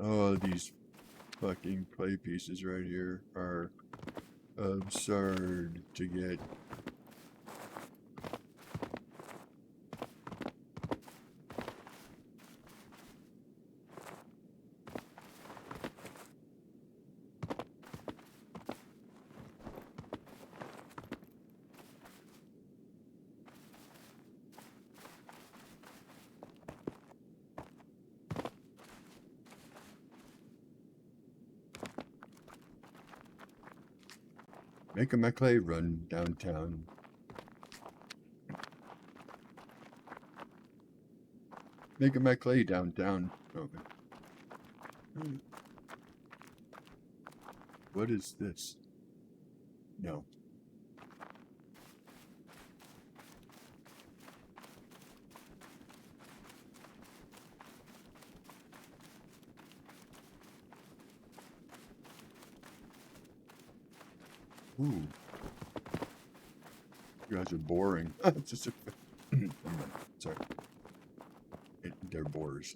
Oh, these fucking play pieces right here are absurd to get. Making my clay run downtown. Making my clay downtown. Okay. What is this? No. Ooh. You guys are boring. It's just a... Sorry. They're bores.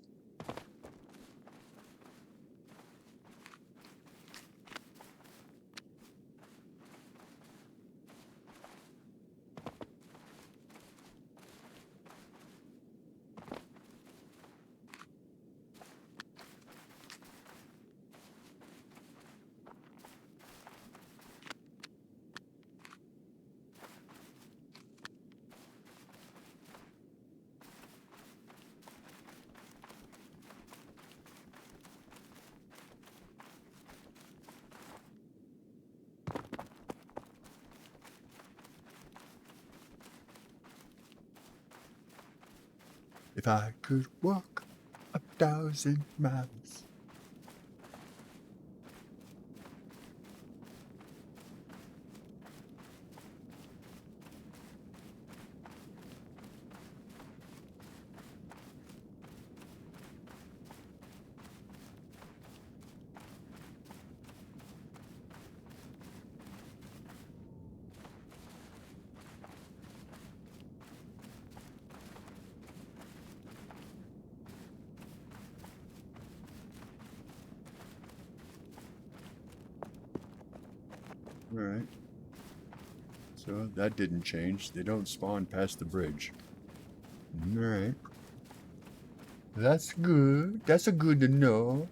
If I could walk 1,000 miles. Alright. So that didn't change. They don't spawn past the bridge. Alright. That's good. That's a good to know.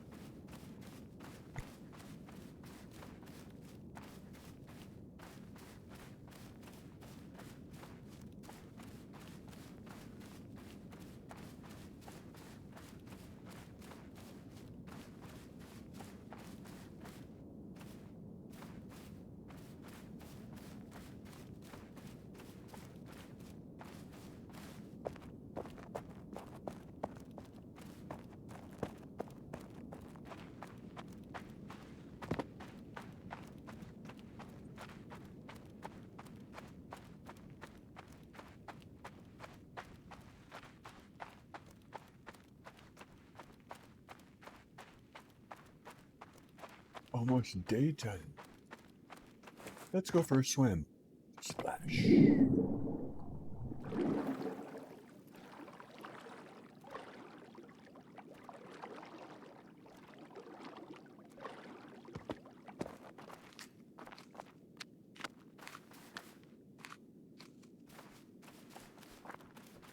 Almost daytime. Let's go for a swim. Splash.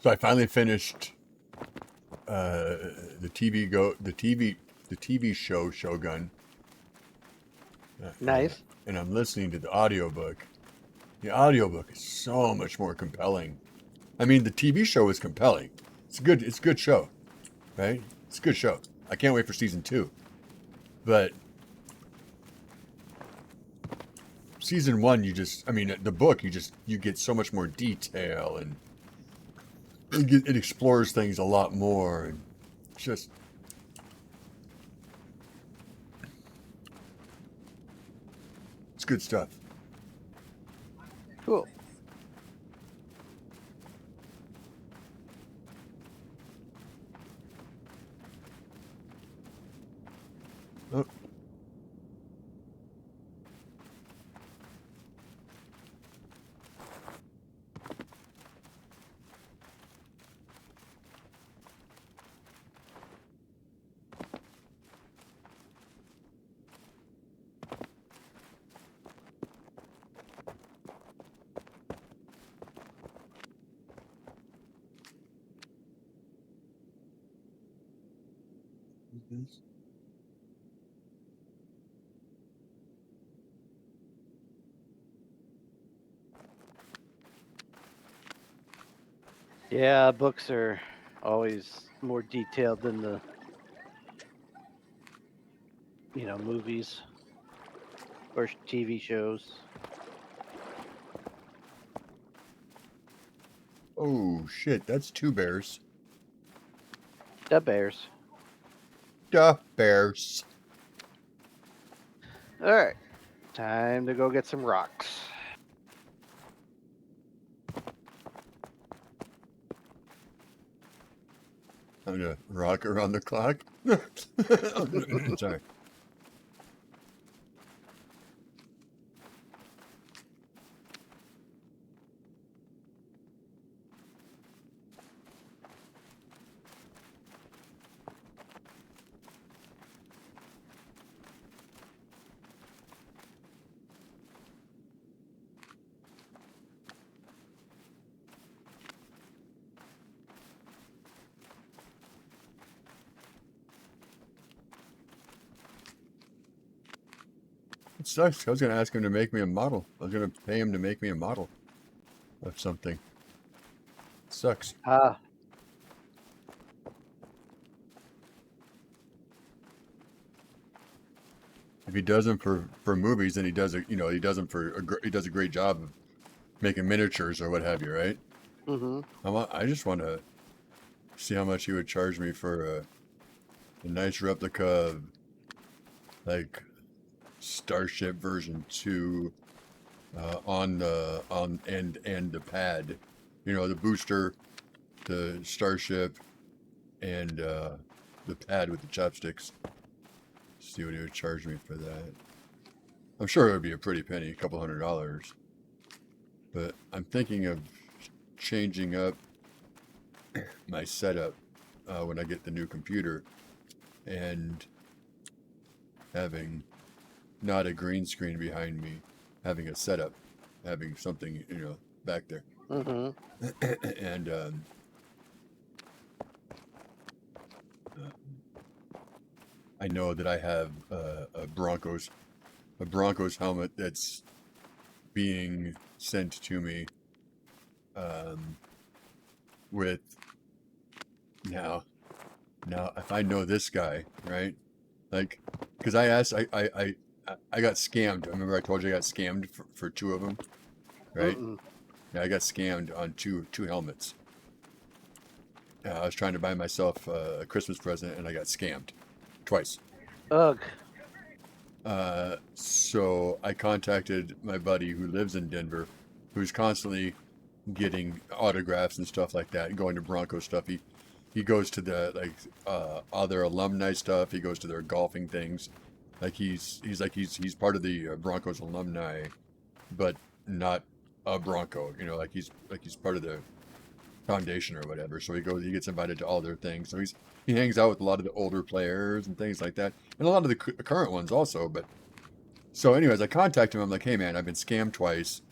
So I finally finished the TV show Shogun. Nice. And I'm listening to the audiobook. The audiobook is so much more compelling. I mean, the TV show is compelling. It's a good show, right? It's a good show. I can't wait for season 2. But season 1, the book, you get so much more detail, and it explores things a lot more, and it's good stuff. Cool. Oh. Yeah, books are always more detailed than the movies or TV shows. Oh shit, that's 2 bears. The bears. Duh, bears. All right, time to go get some rocks. I'm gonna rock around the clock. Sorry. It sucks. I was gonna ask him to make me a model. I was gonna pay him to make me a model of something. It sucks. Ah, If he does them for movies, then he does it. He does them he does a great job of making miniatures or what have you, right? mm-hmm. I just want to see how much he would charge me for a nice replica of like Starship version 2 on the pad, the booster, the Starship, and the pad with the chopsticks. See what he would charge me for that. I'm sure it would be a pretty penny, a couple $100. But I'm thinking of changing up my setup when I get the new computer and having not a green screen behind me, having a setup, having something, back there. Mm-hmm. And I know that I have a Broncos helmet that's being sent to me with now if I know this guy, right? Like, because I asked, I got scammed. I remember I told you I got scammed for 2 of them, right? Mm-mm. Yeah, I got scammed on two helmets. I was trying to buy myself a Christmas present and I got scammed twice. Ugh. So I contacted my buddy who lives in Denver, who's constantly getting autographs and stuff like that, and going to Bronco stuff. He goes to the all their alumni stuff. He goes to their golfing things. Like he's part of the Broncos alumni, but not a Bronco. Like he's part of the foundation or whatever. So he gets invited to all their things. So he hangs out with a lot of the older players and things like that, and a lot of the current ones also. But so, anyways, I contact him. I'm like, hey man, I've been scammed twice.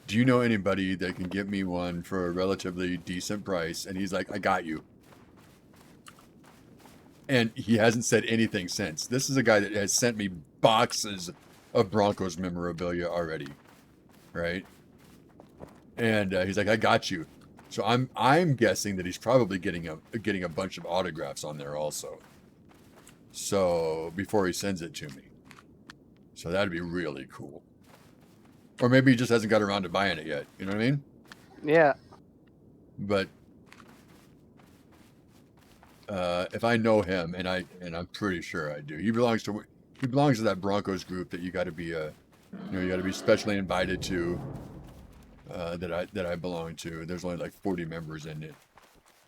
Do you know anybody that can get me one for a relatively decent price? And he's like, I got you. And he hasn't said anything since. This is a guy that has sent me boxes of Broncos memorabilia already, right? And he's like, I got you. So I'm guessing that he's probably getting a bunch of autographs on there also. So before he sends it to me, so that'd be really cool. Or maybe he just hasn't got around to buying it yet. You know what I mean? Yeah. But if I know him, and I'm pretty sure I do, he belongs to that Broncos group that you got to be you got to be specially invited to. That I belong to. There's only like 40 members in it,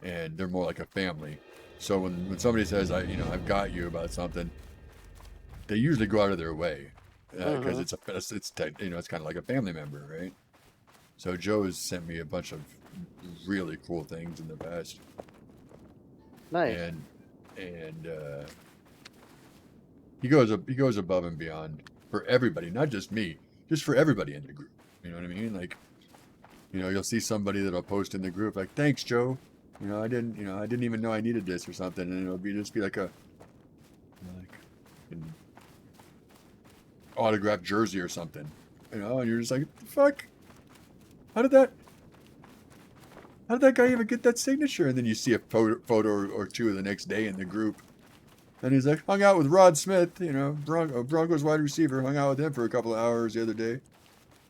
and they're more like a family. So when somebody says I've got you about something, they usually go out of their way because Mm-hmm. it's kind of like a family member, right? So Joe has sent me a bunch of really cool things in the past, Nice. and he goes above and beyond for everybody, not just me, just for everybody in the group. You know what I mean? Like, you'll see somebody that'll post in the group like, "Thanks, Joe. I didn't even know I needed this or something," and it'll just be like autographed jersey or something, you know, and you're just like, the fuck? How did that guy even get that signature? And then you see a photo or two the next day in the group. And he's like, hung out with Rod Smith, you know, Broncos wide receiver, hung out with him for a couple of hours the other day.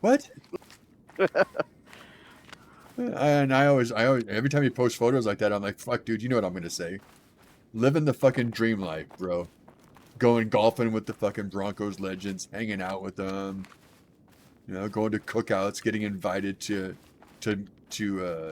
What? And I always, every time you post photos like that, I'm like, fuck, dude, you know what I'm going to say. Living the fucking dream life, bro. Going golfing with the fucking Broncos legends, hanging out with them, you know, going to cookouts, getting invited to